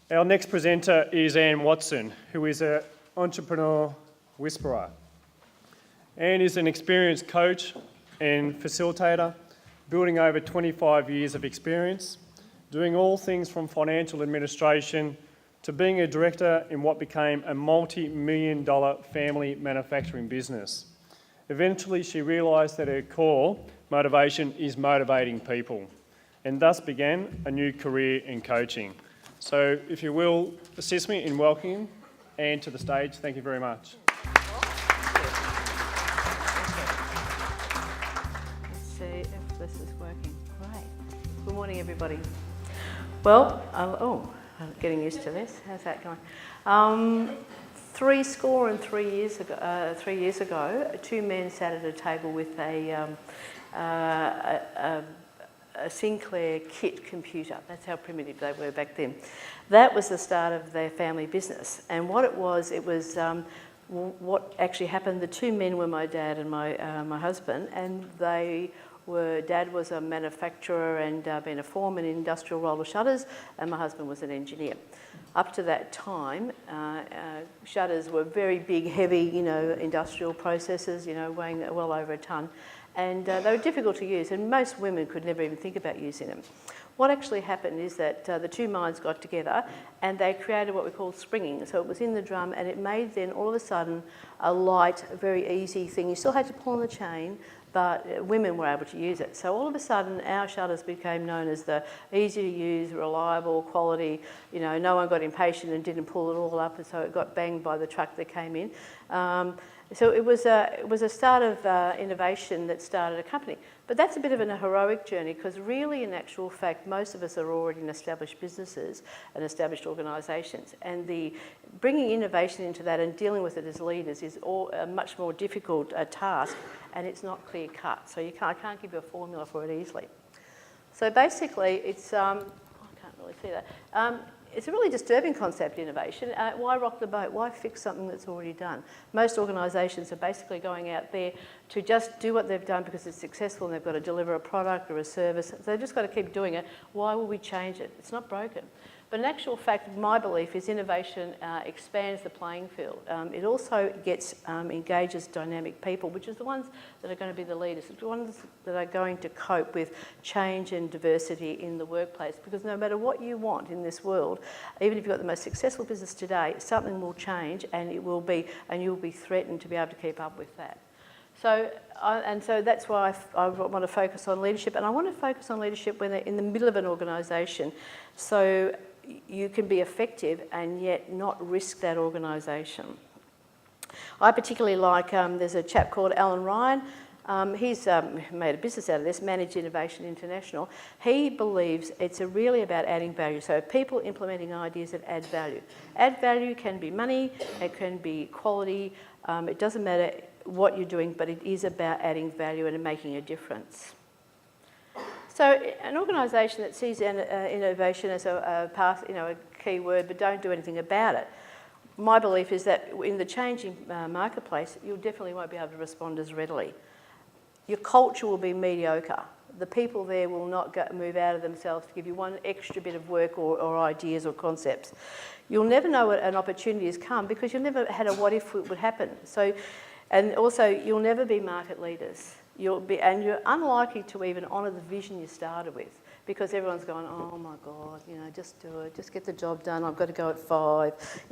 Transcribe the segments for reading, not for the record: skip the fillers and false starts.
Our next presenter is Anne Watson, who is an entrepreneur whisperer. Anne is an experienced coach and facilitator, building over 25 years of experience, doing all things from financial administration to being a director in what became a multi-million-dollar family manufacturing business. Eventually, she realised that her core motivation is motivating people, and thus began a new career in coaching. So, if you will, assist me in welcoming Anne to the stage. Thank you very much. Let's see if this is working. Great. Good morning, everybody. Well, I'm getting used to this. How's that going? 3 years ago, two men sat at a table with a Sinclair kit computer. That's how primitive they were back then. That was the start of their family business. And what it was what actually happened. The two men were my dad and my husband, and Dad was a manufacturer and been a foreman in industrial roller shutters, and my husband was an engineer. Up to that time, shutters were very big, heavy, industrial processes, weighing well over a tonne. And they were difficult to use, and most women could never even think about using them. What actually happened is that the two minds got together and they created what we call springing. So it was in the drum, and it made then all of a sudden a light, very easy thing. You still had to pull on the chain, but women were able to use it. So all of a sudden our shutters became known as the easy to use, reliable, quality. No one got impatient and didn't pull it all up, and so it got banged by the truck that came in. So it was a start of innovation that started a company. But that's a bit of a heroic journey, because really, in actual fact, most of us are already in established businesses and established organisations. And bringing innovation into that and dealing with it as leaders is a much more difficult task, and it's not clear cut. So I can't give you a formula for it easily. So basically, it's, I can't really see that. It's a really disturbing concept, innovation. Why rock the boat? Why fix something that's already done? Most organisations are basically going out there to just do what they've done because it's successful and they've got to deliver a product or a service. So they've just got to keep doing it. Why will we change it? It's not broken. But in actual fact, my belief is innovation expands the playing field. It also engages dynamic people, which is the ones that are going to be the leaders, the ones that are going to cope with change and diversity in the workplace. Because no matter what you want in this world, even if you've got the most successful business today, something will change, and you'll be threatened to be able to keep up with that. So that's why I want to focus on leadership, and I want to focus on leadership when they're in the middle of an organisation, so you can be effective and yet not risk that organisation. I particularly like, there's a chap called Alan Ryan. He's made a business out of this, Managed Innovation International. He believes it's really about adding value. So people implementing ideas that add value. Add value can be money, it can be quality, it doesn't matter what you're doing, but it is about adding value and making a difference. So an organisation that sees innovation as a path, a key word, but don't do anything about it, my belief is that in the changing marketplace, you definitely won't be able to respond as readily. Your culture will be mediocre. The people there will not move out of themselves to give you one extra bit of work or ideas or concepts. You'll never know what an opportunity has come because you've never had a what if it would happen. And also, you'll never be market leaders. And you're unlikely to even honour the vision you started with, because everyone's going, oh my God, just do it, just get the job done, I've got to go at 5,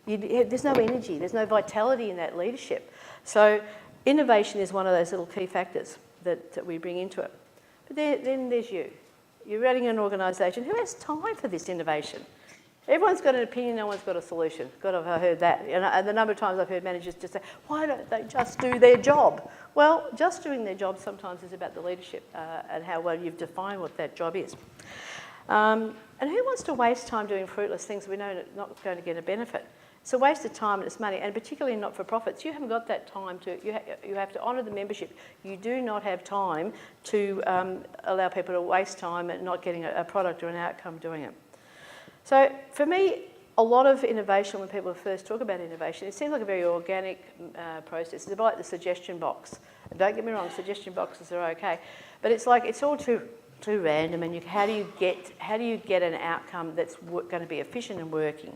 There's no energy, there's no vitality in that leadership. So innovation is one of those little key factors that we bring into it. But then there's you. You're running an organisation. Who has time for this innovation? Everyone's got an opinion, no one's got a solution. God, I've heard that. And the number of times I've heard managers just say, why don't they just do their job? Well, just doing their job sometimes is about the leadership and how well you've defined what that job is. And who wants to waste time doing fruitless things we know are not going to get a benefit? It's a waste of time and it's money, and particularly not-for-profits. You haven't got that time you have to honour the membership. You do not have time to allow people to waste time and not getting a product or an outcome doing it. So for me, a lot of innovation, when people first talk about innovation, it seems like a very organic process. It's a bit like the suggestion box. And don't get me wrong, suggestion boxes are okay. But it's like it's all too too random, and how do you get an outcome that's going to be efficient and working?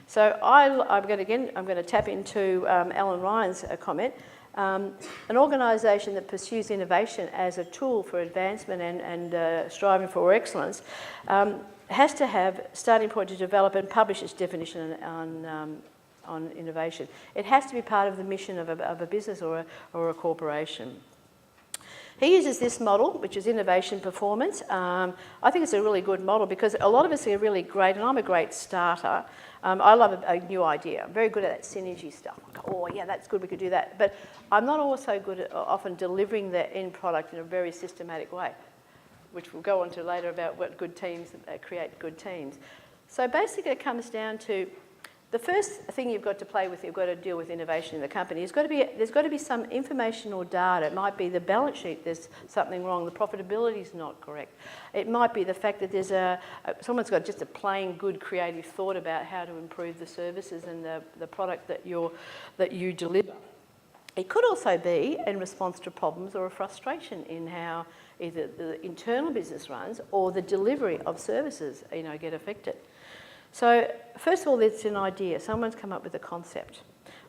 So I'm going to tap into Alan Ryan's comment. An organisation that pursues innovation as a tool for advancement and striving for excellence has to have starting point to develop and publish its definition on innovation. It has to be part of the mission of a business or a corporation. He uses this model, which is innovation performance. I think it's a really good model because a lot of us are really great, and I'm a great starter. I love a new idea. I'm very good at that synergy stuff. I go, oh yeah, that's good, we could do that. But I'm not also good at often delivering the end product in a very systematic way, which we'll go on to later about what good teams create good teams. So basically it comes down to the first thing you've got to play with, you've got to deal with innovation in the company. There's got to be some information or data. It might be the balance sheet, there's something wrong, the profitability is not correct. It might be the fact that someone's got just a plain good creative thought about how to improve the services and the product that you deliver. It could also be in response to problems or a frustration in how either the internal business runs or the delivery of services, get affected. So first of all, it's an idea. Someone's come up with a concept.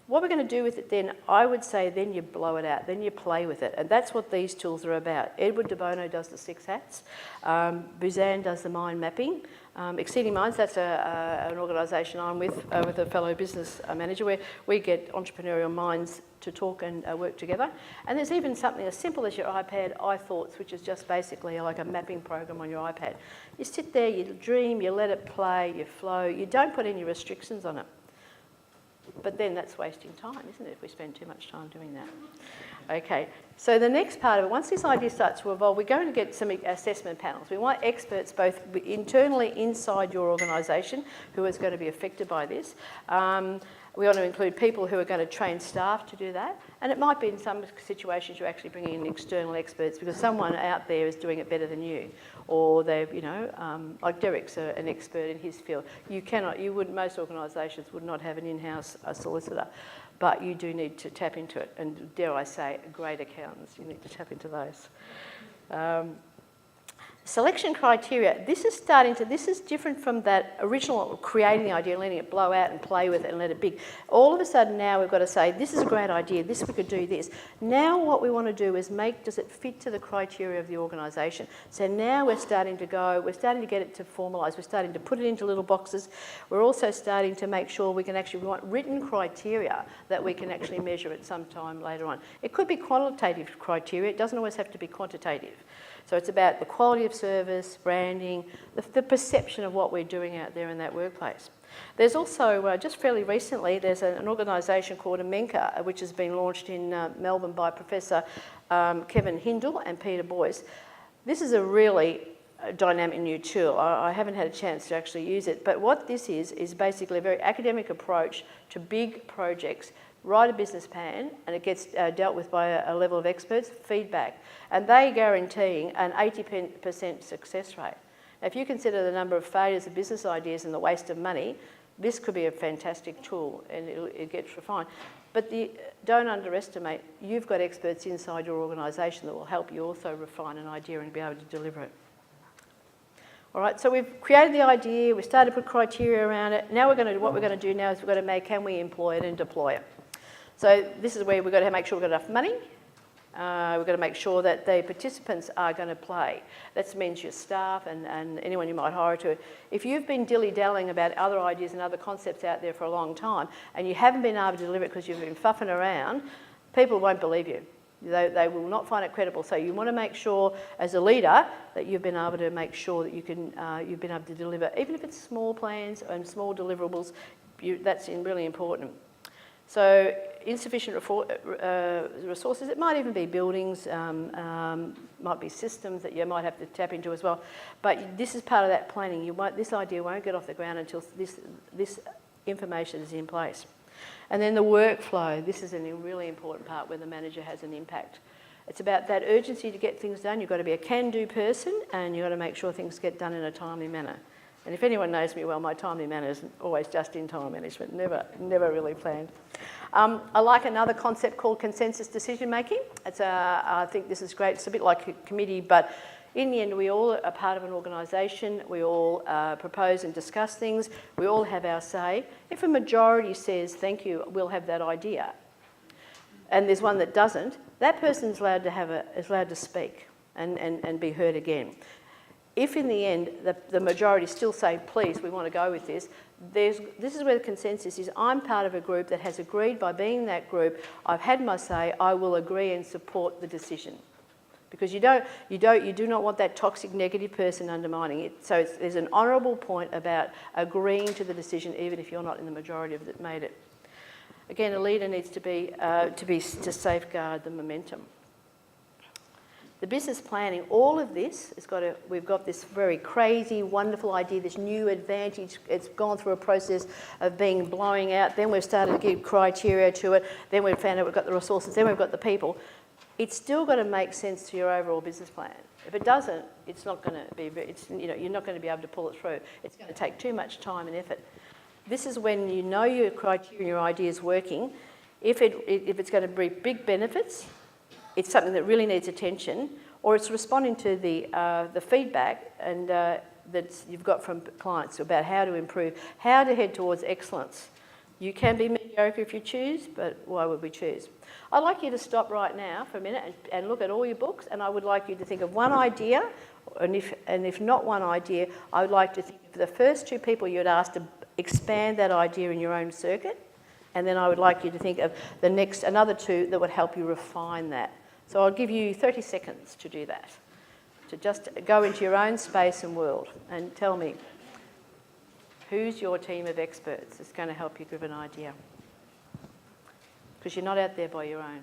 What we're going to do with it then, I would say then you blow it out, then you play with it. And that's what these tools are about. Edward de Bono does the 6 hats. Buzan does the mind mapping. Exceeding Minds, that's an organisation I'm with a fellow business manager where we get entrepreneurial minds to talk and work together. And there's even something as simple as your iPad iThoughts, which is just basically like a mapping program on your iPad. You sit there, you dream, you let it play, you flow. You don't put any restrictions on it. But then that's wasting time, isn't it, if we spend too much time doing that? Okay, so the next part of it, once this idea starts to evolve, we're going to get some assessment panels. We want experts both internally inside your organisation who is going to be affected by this. We want to include people who are going to train staff to do that. And it might be in some situations you're actually bringing in external experts because someone out there is doing it better than you. Or they've, like Derek's an expert in his field. Most organisations would not have an in-house solicitor, but you do need to tap into it. And dare I say, great accountants, you need to tap into those. Selection criteria, this is different from that original creating the idea, letting it blow out and play with it and let it be. All of a sudden now we've got to say, this is a great idea, we could do this. Now what we want to do is does it fit to the criteria of the organisation? So now we're starting to get it to formalise, we're starting to put it into little boxes. We're also starting to make sure we want written criteria that we can actually measure at some time later on. It could be qualitative criteria, it doesn't always have to be quantitative. So it's about the quality of service, branding, the perception of what we're doing out there in that workplace. There's also, just fairly recently, there's an organisation called Amenka, which has been launched in Melbourne by Professor Kevin Hindle and Peter Boyce. This is a really dynamic new tool. I haven't had a chance to actually use it, but what this is basically a very academic approach to big projects. Write a business plan, and it gets dealt with by a level of experts, feedback, and they guaranteeing an 80% success rate. Now, if you consider the number of failures of business ideas and the waste of money, this could be a fantastic tool, and it gets refined. But don't underestimate, you've got experts inside your organisation that will help you also refine an idea and be able to deliver it. All right, so we've created the idea, we started to put criteria around it. Now what we're going to do now is we've got to can we employ it and deploy it? So this is where we've got to make sure we've got enough money. We've got to make sure that the participants are going to play. That means your staff and anyone you might hire to it. If you've been dilly-dallying about other ideas and other concepts out there for a long time and you haven't been able to deliver it because you've been fuffing around, people won't believe you. They will not find it credible. So you want to make sure, as a leader, that you've been able to make sure that you've been able to deliver, even if it's small plans and small deliverables. That's really important. So insufficient resources, it might even be buildings, might be systems that you might have to tap into as well. But this is part of that planning. This idea won't get off the ground until this information is in place. And then the workflow, this is a really important part where the manager has an impact. It's about that urgency to get things done. You've got to be a can-do person and you've got to make sure things get done in a timely manner. And if anyone knows me well, my timely manner is always just-in-time management, never really planned. I like another concept called consensus decision-making. I think this is great. It's a bit like a committee, but In the end, we all are part of an organisation, we all propose and discuss things, we all have our say. If a majority says, thank you, we'll have that idea, and there's one that doesn't, that person is allowed to speak and be heard again. If in the end the majority still say, please, we want to go with this, this is where the consensus is. I'm part of a group that has agreed by being in that group, I've had my say, I will agree and support the decision. Because you do not want that toxic negative person undermining it. So there's an honourable point about agreeing to the decision even if you're not in the majority that made it. Again, a leader needs to safeguard the momentum. The business planning, all of this we've got this very crazy, wonderful idea, this new advantage. It's gone through a process of blowing out. Then we've started to give criteria to it. Then we've found out we've got the resources. Then we've got the people. It's still got to make sense to your overall business plan. If it doesn't, it's not going to be. You're not going to be able to pull it through. It's going to take too much time and effort. This is when you know your criteria and your idea is working. If it's going to bring big benefits, it's something that really needs attention, or it's responding to the feedback and that you've got from clients about how to improve, how to head towards excellence. You can be mediocre if you choose, but why would we choose? I'd like you to stop right now for a minute and look at all your books, and I would like you to think of one idea, and if not one idea, I would like to think of the first two people you'd ask to expand that idea in your own circuit, and then I would like you to think of another two that would help you refine that. So I'll give you 30 seconds to do that, to just go into your own space and world and tell me, who's your team of experts that's going to help you give an idea? Because you're not out there by your own.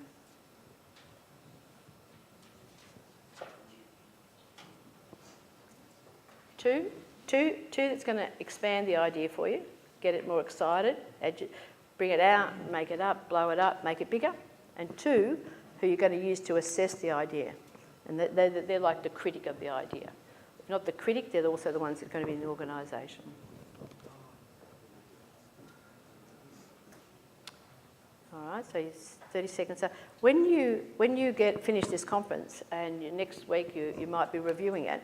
Two that's going to expand the idea for you, get it more excited, bring it out, make it up, blow it up, make it bigger. And two, who you're going to use to assess the idea. And they're like the critic of the idea. If not the critic, they're also the ones that are going to be in the organisation. All right, so 30 seconds. So when you finish this conference and next week you might be reviewing it,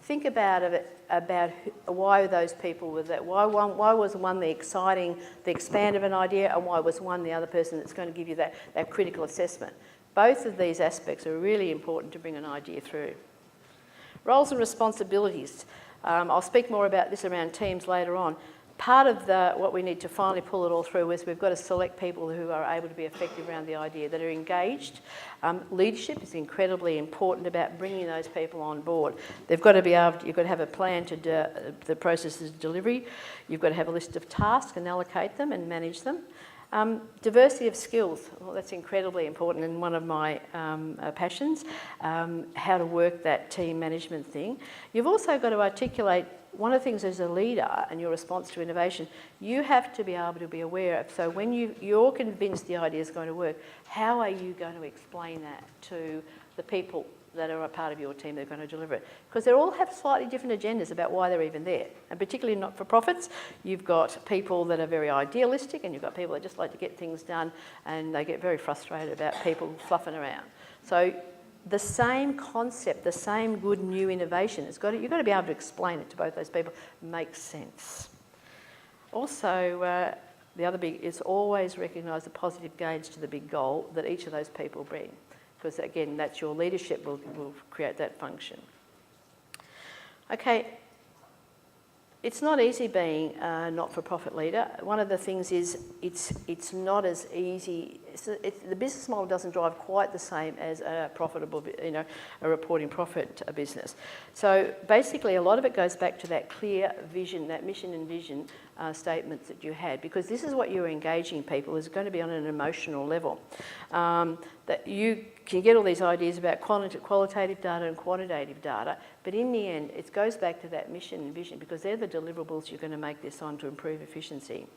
think about why those people were that. Why was one the exciting, the expand of an idea, and why was one the other person that's going to give you that critical assessment? Both of these aspects are really important to bring an idea through. Roles and responsibilities. I'll speak more about this around teams later on. Part of what we need to finally pull it all through is we've got to select people who are able to be effective around the idea, that are engaged. Leadership is incredibly important about bringing those people on board. They've got to be able to, you've got to have a plan to do the processes of delivery. You've got to have a list of tasks and allocate them and manage them. Diversity of skills, well, that's incredibly important and one of my passions, how to work that team management thing. You've also got to articulate one of the things as a leader and your response to innovation, you have to be able to be aware of. So when you're convinced the idea is going to work, how are you going to explain that to the people that are a part of your team that are going to deliver it? Because they all have slightly different agendas about why they're even there. And particularly not-for-profits, you've got people that are very idealistic and you've got people that just like to get things done and they get very frustrated about people fluffing around. So the same concept, the same good new innovation, you've got to be able to explain it to both those people. Makes sense. Also, the other big is always recognise the positive gains to the big goal that each of those people bring. Because again, that's your leadership will create that function. Okay, it's not easy being a not-for-profit leader. One of the things is it's not as easy. The business model doesn't drive quite the same as a profitable, a reporting profit business. So basically, a lot of it goes back to that clear vision, that mission and vision statements that you had, because this is what you're engaging people is going to be on an emotional level. That you can get all these ideas about qualitative data and quantitative data, but in the end, it goes back to that mission and vision because they're the deliverables you're going to make this on to improve efficiency.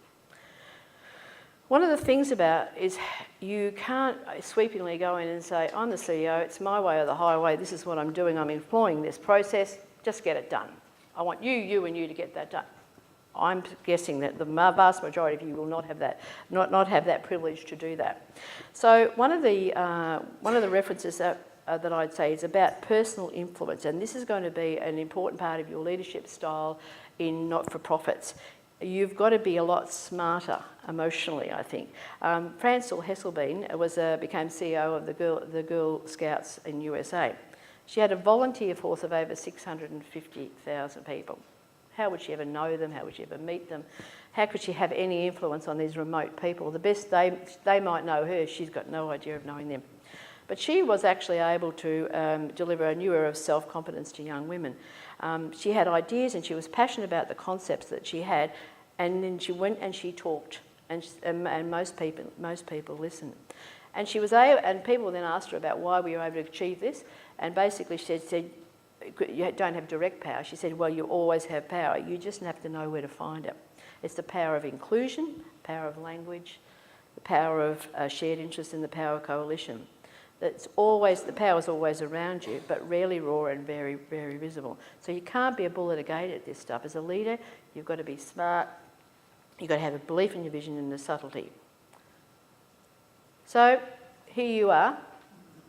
One of the things about is you can't sweepingly go in and say, I'm the CEO, it's my way or the highway, this is what I'm doing, I'm employing this process, just get it done. I want you and you to get that done. I'm guessing that the vast majority of you will not have that, not have that privilege to do that. So one of the references that that I'd say is about personal influence, and this is going to be an important part of your leadership style in not-for-profits. You've got to be a lot smarter emotionally, I think. Francel Hesselbein became CEO of the Girl Scouts in USA. She had a volunteer force of over 650,000 people. How would she ever know them? How would she ever meet them? How could she have any influence on these remote people? The best they might know her, she's got no idea of knowing them. But she was actually able to deliver a new era of self-confidence to young women. She had ideas and she was passionate about the concepts that she had, and then she went and she talked, and most people listened. And she was able, and people then asked her about why we were able to achieve this, and basically she said, you don't have direct power. She said, well, you always have power. You just have to know where to find it. It's the power of inclusion, power of language, the power of shared interest, and the power of coalition. The power is always around you, but rarely raw and very, very visible. So you can't be a bull at a gate at this stuff. As a leader, you've got to be smart. You've got to have a belief in your vision and the subtlety. So here you are.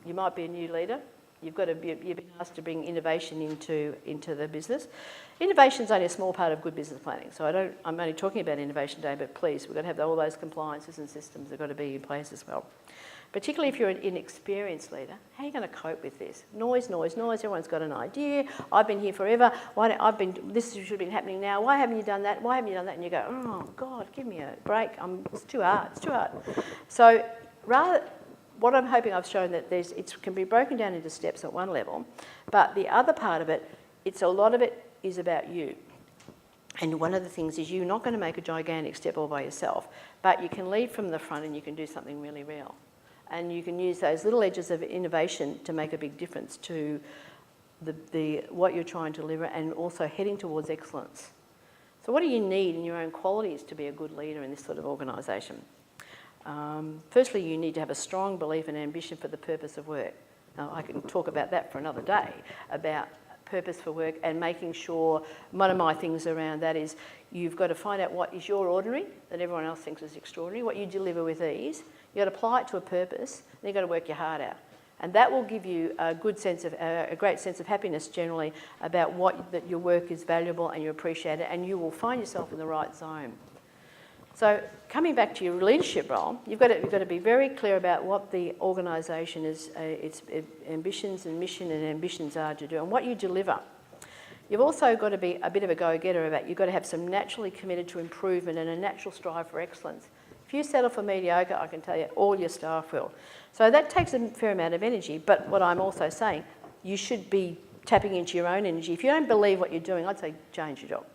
You might be a new leader. You've been asked to bring innovation into the business. Innovation is only a small part of good business planning. So I'm only talking about innovation today, but please, we've got to have all those compliances and systems that have got to be in place as well. Particularly if you're an inexperienced leader, how are you going to cope with this? Noise, noise, noise. Everyone's got an idea. I've been here forever. This should have been happening now. Why haven't you done that? Why haven't you done that? And you go, oh God, give me a break. It's too hard. It's too hard. So what I'm hoping I've shown that it can be broken down into steps at one level, but the other part of it, a lot of it is about you. And one of the things is you're not going to make a gigantic step all by yourself, but you can lead from the front and you can do something really real. And you can use those little edges of innovation to make a big difference to what you're trying to deliver, and also heading towards excellence. So what do you need in your own qualities to be a good leader in this sort of organisation? Firstly, you need to have a strong belief and ambition for the purpose of work. Now, I can talk about that for another day, about purpose for work, and making sure, one of my things around that is you've got to find out what is your ordinary that everyone else thinks is extraordinary, what you deliver with ease. You've got to apply it to a purpose, and you've got to work your heart out. And that will give you a great sense of happiness generally about that your work is valuable and you appreciate it, and you will find yourself in the right zone. So coming back to your leadership role, you've got to be very clear about what the organisation is, its ambitions and mission and ambitions are to do, and what you deliver. You've also got to be a bit of a go-getter about, you've got to have some naturally committed to improvement and a natural strive for excellence. If you settle for mediocre, I can tell you all your staff will. So that takes a fair amount of energy, but what I'm also saying, you should be tapping into your own energy. If you don't believe what you're doing, I'd say change your job.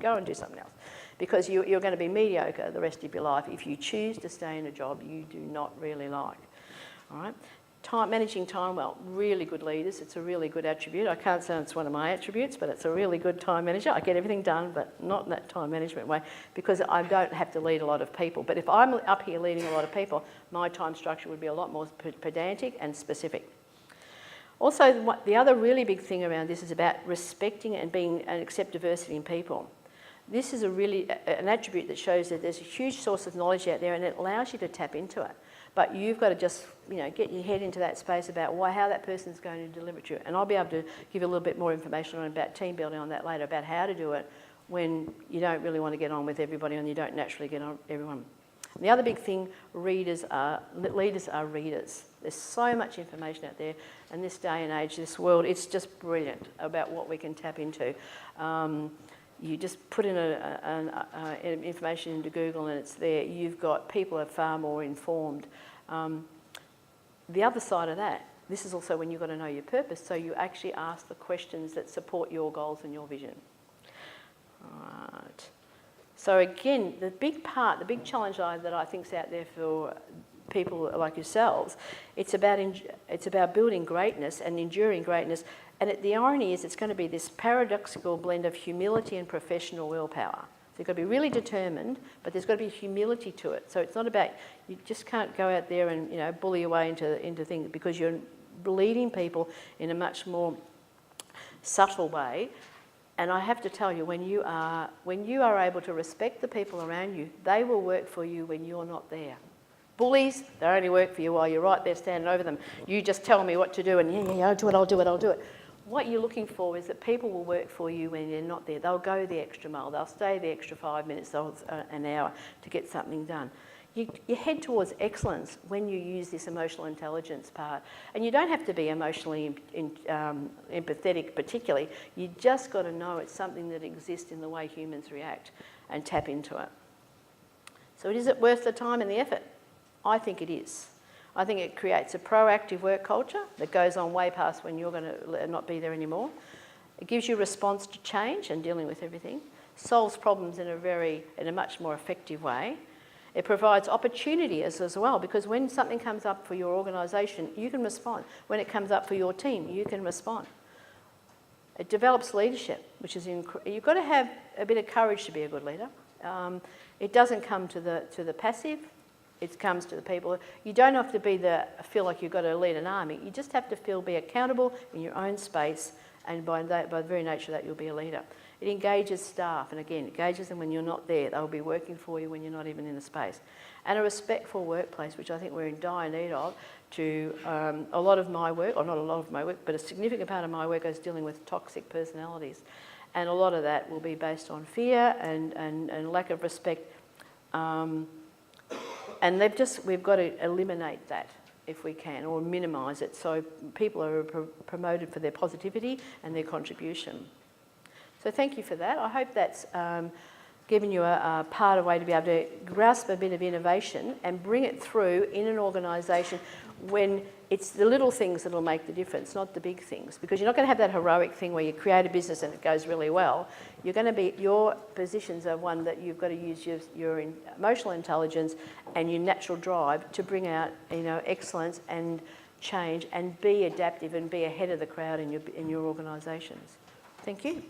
Go and do something else. Because you're going to be mediocre the rest of your life if you choose to stay in a job you do not really like. All right? Managing time well, really good leaders, it's a really good attribute. I can't say it's one of my attributes, but it's a really good time manager. I get everything done, but not in that time management way, because I don't have to lead a lot of people. But if I'm up here leading a lot of people, my time structure would be a lot more pedantic and specific. Also, the other really big thing around this is about respecting and accept diversity in people. This is an attribute that shows that there's a huge source of knowledge out there, and it allows you to tap into it. But you've got to just, get your head into that space about how that person's going to deliver it to you. And I'll be able to give you a little bit more information about team building on that later, about how to do it when you don't really want to get on with everybody and you don't naturally get on with everyone. And the other big thing, leaders are readers. There's so much information out there, and this day and age, this world, it's just brilliant about what we can tap into. You just put in information into Google and it's there. You've got people are far more informed. The other side of that, this is also when you've got to know your purpose, so you actually ask the questions that support your goals and your vision. Right. So again, the big challenge that I think is out there for people like yourselves, it's about building greatness and enduring greatness. And the irony is it's going to be this paradoxical blend of humility and professional willpower. So you've got to be really determined, but there's got to be humility to it. So it's not about, you just can't go out there and bully your way into things, because you're leading people in a much more subtle way. And I have to tell you, when you are able to respect the people around you, they will work for you when you're not there. Bullies, they only work for you while you're right there standing over them. You just tell me what to do and yeah, I'll do it. What you're looking for is that people will work for you when you're not there. They'll go the extra mile, they'll stay the extra 5 minutes, an hour to get something done. You head towards excellence when you use this emotional intelligence part. And you don't have to be emotionally empathetic particularly, you just got to know it's something that exists in the way humans react and tap into it. So is it worth the time and the effort? I think it is. I think it creates a proactive work culture that goes on way past when you're going to not be there anymore. It gives you a response to change and dealing with everything, solves problems in a much more effective way. It provides opportunity as well, because when something comes up for your organisation, you can respond. When it comes up for your team, you can respond. It develops leadership, which is you've got to have a bit of courage to be a good leader. It doesn't come to the passive. It comes to the people. You don't have to feel like you've got to lead an army. You just have to be accountable in your own space, and by the very nature of that, you'll be a leader. It engages staff, and again, engages them when you're not there. They'll be working for you when you're not even in the space. And a respectful workplace, which I think we're in dire need of. A lot of my work, or not a lot of my work, but a significant part of my work is dealing with toxic personalities. And a lot of that will be based on fear and lack of respect. And we've got to eliminate that if we can, or minimise it, so people are promoted for their positivity and their contribution. So thank you for that. I hope that's given you a part of way to be able to grasp a bit of innovation and bring it through in an organisation when it's the little things that will make the difference, not the big things. Because you're not going to have that heroic thing where you create a business and it goes really well. Your positions are one that you've got to use your emotional intelligence and your natural drive to bring out, excellence and change and be adaptive and be ahead of the crowd in your organisations. Thank you.